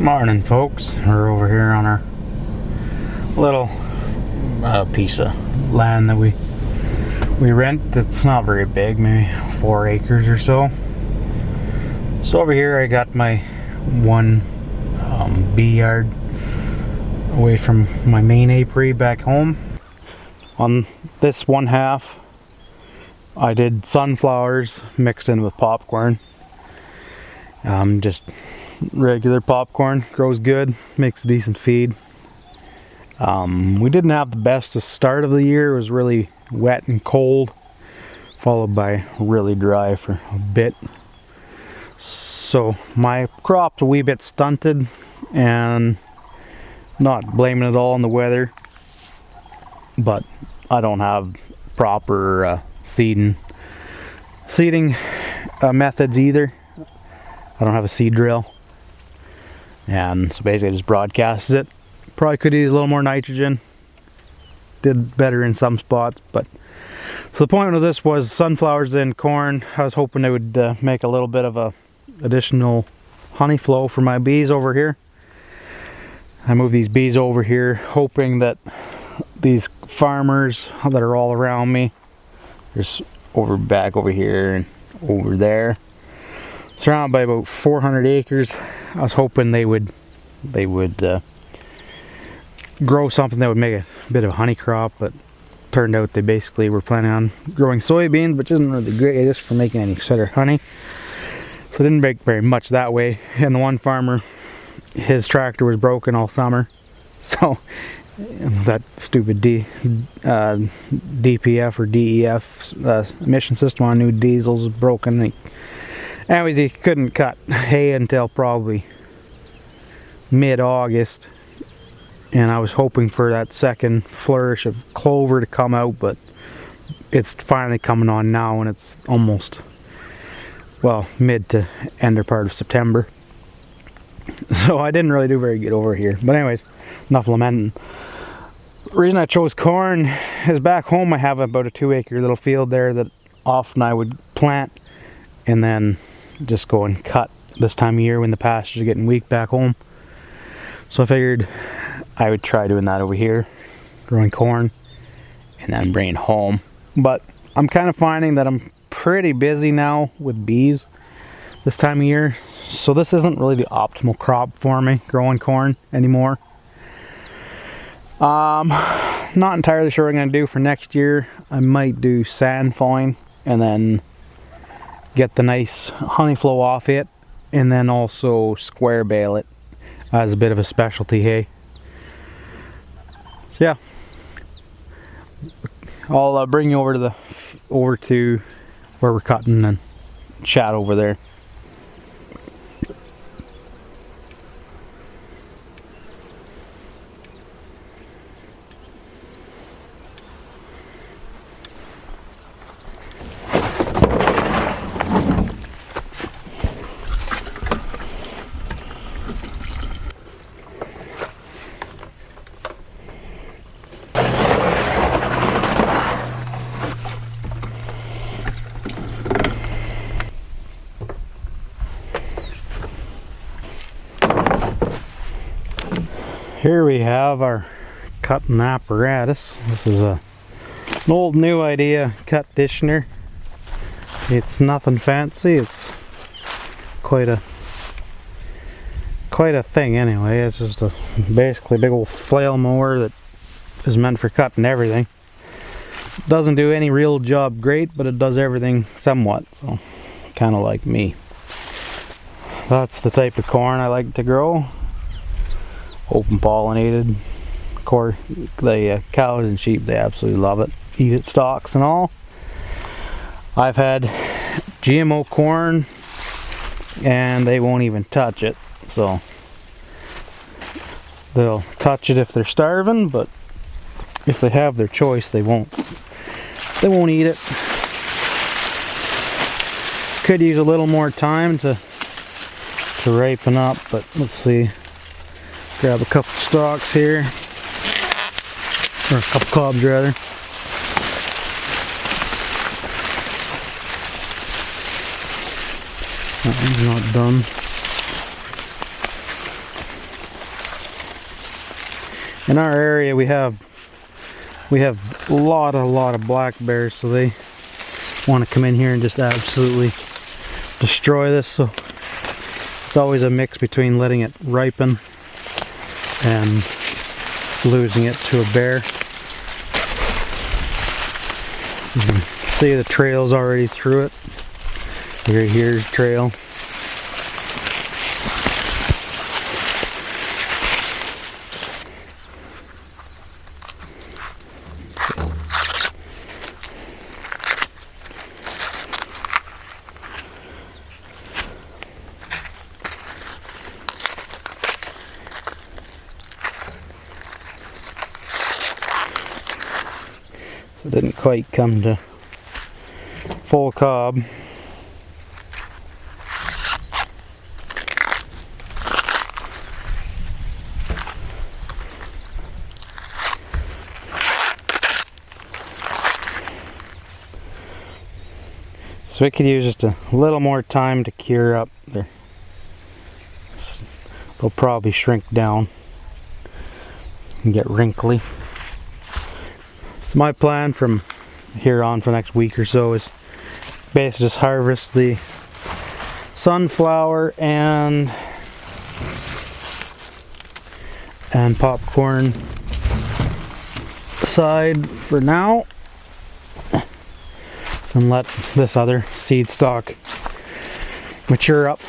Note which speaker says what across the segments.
Speaker 1: Morning, folks. We're over here on our little piece of land that we rent. It's not very big, maybe 4 acres or so. So over here I got my one bee yard away from my main apiary back home. On this one half I did sunflowers mixed in with popcorn. Just regular popcorn, grows good, makes a decent feed. We didn't have the best start of the year. It was really wet and cold, followed by really dry for a bit. So my crop's a wee bit stunted, and not blaming it all on the weather, but I don't have proper seeding methods either. I don't have a seed drill, and so basically I just broadcasted it. Probably could use a little more nitrogen. Did better in some spots, but so the point of this was sunflowers and corn. I was hoping they would make a little bit of a additional honey flow for my bees over here. I moved these bees over here hoping that these farmers that are all around me, there's back over here and over there, surrounded by about 400 acres. I was hoping they would grow something that would make a bit of a honey crop, but turned out they basically were planning on growing soybeans, which isn't really the greatest for making any cider honey. So it didn't make very much that way. And the one farmer, his tractor was broken all summer, so that stupid DPF or DEF emission system on new diesels was broken. Anyways, he couldn't cut hay until probably mid-August, and I was hoping for that second flourish of clover to come out, but it's finally coming on now, and it's almost, well, mid to ender part of September. So I didn't really do very good over here. But anyways, enough lamenting. The reason I chose corn is back home I have about a 2-acre little field there that often I would plant and then just go and cut this time of year when the pastures are getting weak back home. So I figured I would try doing that over here, growing corn and then bringing it home. But I'm kind of finding that I'm pretty busy now with bees this time of year, so this isn't really the optimal crop for me, growing corn anymore. Not entirely sure what I'm going to do for next year. I might do sand falling and then get the nice honey flow off it, and then also square bale it as a bit of a specialty hay. So yeah, I'll bring you over to where we're cutting and chat over there. Here we have our cutting apparatus. This is an old new idea cutditioner. It's nothing fancy. It's quite a thing anyway. It's just basically a big old flail mower that is meant for cutting everything. Doesn't do any real job great, but it does everything somewhat. So kind of like me. That's the type of corn I like to grow. Open pollinated. Of course, the cows and sheep, they absolutely love it. Eat it stalks and all. I've had GMO corn and they won't even touch it. So they'll touch it if they're starving, but if they have their choice, they won't eat it. Could use a little more time to ripen up, but let's see. Grab a couple stalks here, or a couple cobs rather. That one's not done. In our area we have a lot of black bears, so they want to come in here and just absolutely destroy this. So it's always a mix between letting it ripen and losing it to a bear. You can see the trail's already through it. Here's trail. So it didn't quite come to full cob. So it could use just a little more time to cure up. They'll probably shrink down and get wrinkly. So my plan from here on for the next week or so is basically just harvest the sunflower and popcorn side for now, and let this other seed stock mature up.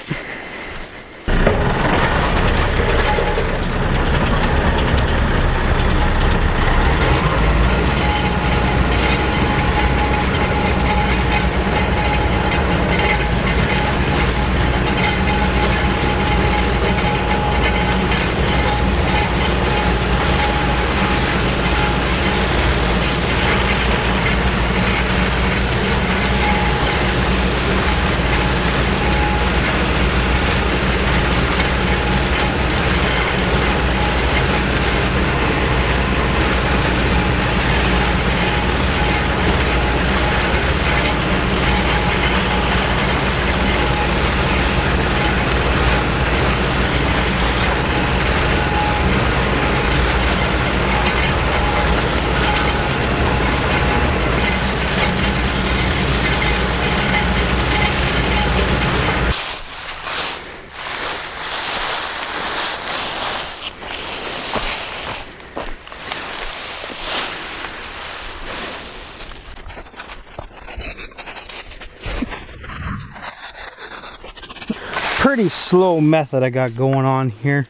Speaker 1: Pretty slow method I got going on here.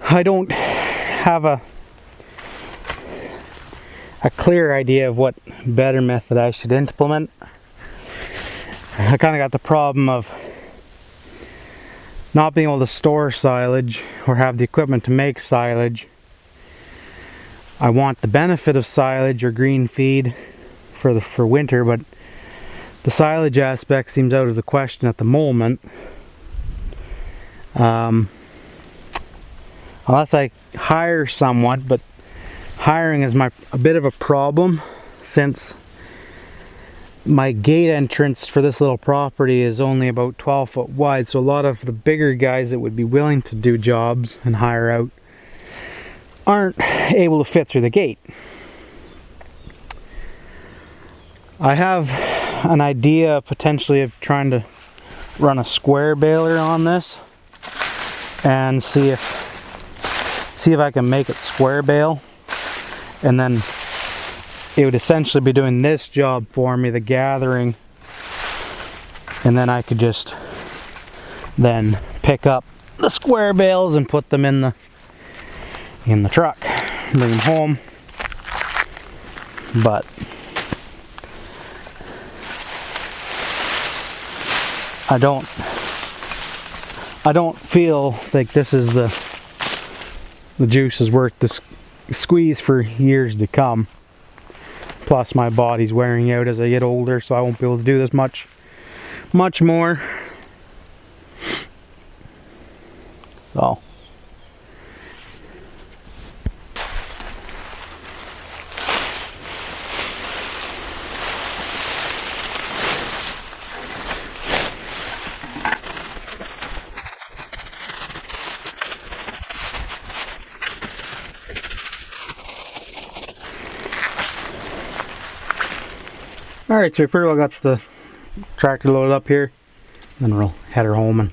Speaker 1: I don't have a clear idea of what better method I should implement. I kind of got the problem of not being able to store silage or have the equipment to make silage. I want the benefit of silage or green feed for winter, but the silage aspect seems out of the question at the moment. Unless I hire someone, but hiring is a bit of a problem, since my gate entrance for this little property is only about 12 foot wide, so a lot of the bigger guys that would be willing to do jobs and hire out aren't able to fit through the gate. I have an idea potentially of trying to run a square baler on this and see if I can make it square bale, and then it would essentially be doing this job for me, the gathering, and then I could just then pick up the square bales and put them in the truck, bring them home. But I don't feel like this is the juice is worth the squeeze for years to come. Plus my body's wearing out as I get older, so I won't be able to do this much more. So Alright, so we pretty well got the tractor loaded up here. Then we'll head her home and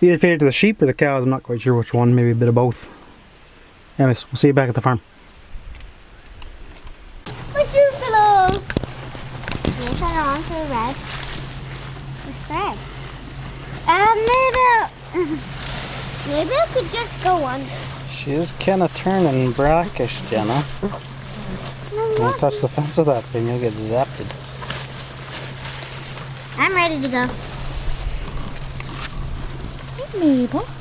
Speaker 1: either feed it to the sheep or the cows. I'm not quite sure which one, maybe a bit of both. Anyways, we'll see you back at the farm.
Speaker 2: My shoe pillow! Can you turn it on to the red? It's red. Maybe I could just go under.
Speaker 1: She is kind of turning brackish, Jenna.
Speaker 2: No,
Speaker 1: Don't touch the fence with that thing, you'll get zapped.
Speaker 2: I'm ready to go.
Speaker 3: Mabel.